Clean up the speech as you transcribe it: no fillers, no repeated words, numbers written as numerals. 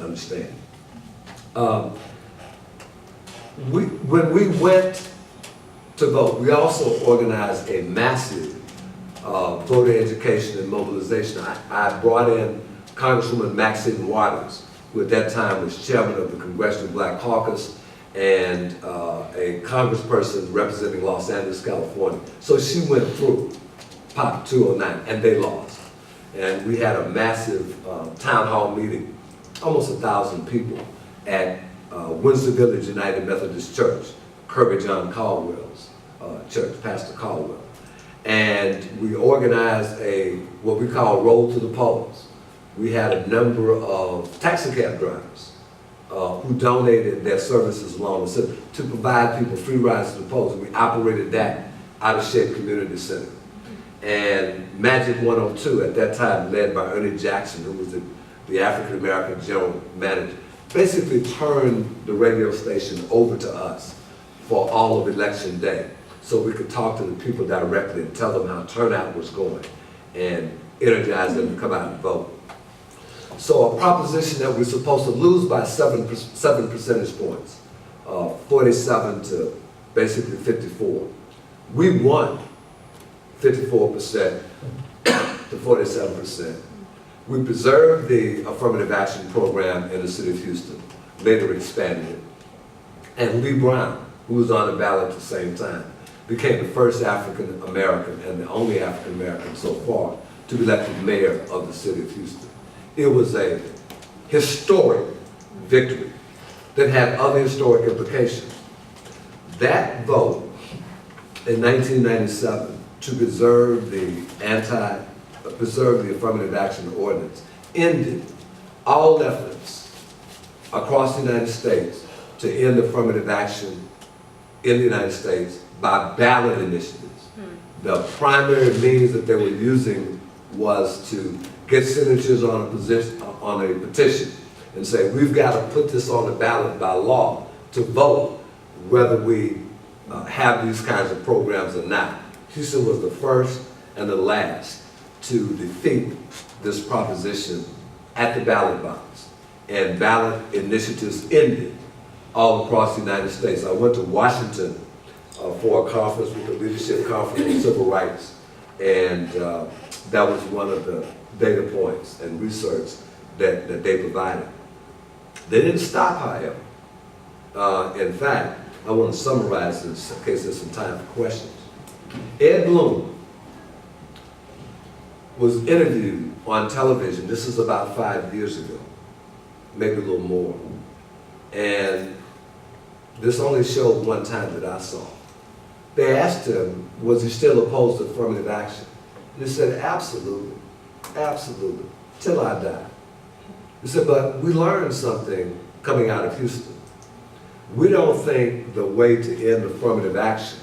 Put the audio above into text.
understand. When we went to vote, we also organized a massive voter education and mobilization. I brought in Congresswoman Maxine Waters, who at that time was chairman of the Congressional Black Caucus and a congressperson representing Los Angeles, California. So she went through Prop 209 and they lost. And we had a massive town hall meeting, almost 1,000 people at Windsor Village United Methodist Church, Kirby John Caldwell's church, Pastor Caldwell. And we organized what we call Roll to the Polls. We had a number of taxi cab drivers who donated their services along the city to provide people free rides to the polls. We operated that out of Shape Community Center. And Magic 102 at that time, led by Ernie Jackson, who was the African American general manager, basically turned the radio station over to us for all of election day, so we could talk to the people directly and tell them how turnout was going and energize them to come out and vote. So a proposition that we're supposed to lose by 7 percentage points, 47 to basically 54. We won 54% to 47%. We preserved the Affirmative Action program in the city of Houston, later expanded it. And Lee Brown, who was on the ballot at the same time, became the first African American and the only African American so far to be elected mayor of the city of Houston. It was a historic victory that had other historic implications. That vote in 1997 to preserve the Affirmative Action ordinance ended all efforts across the United States to end affirmative action in the United States by ballot initiatives. The primary means that they were using was to get signatures on a petition and say, we've got to put this on the ballot by law to vote whether we have these kinds of programs or not. Houston was the first and the last to defeat this proposition at the ballot box. And ballot initiatives ended all across the United States. I went to Washington for a conference with the Leadership Conference on Civil Rights, and that was one of the data points and research that they provided. They didn't stop, however. In fact, I want to summarize this in case there's some time for questions. Ed Bloom was interviewed on television. This is about 5 years ago, maybe a little more. And this only showed one time that I saw. They asked him, was he still opposed to affirmative action? And he said, absolutely, absolutely, till I die. He said, but we learned something coming out of Houston. We don't think the way to end affirmative action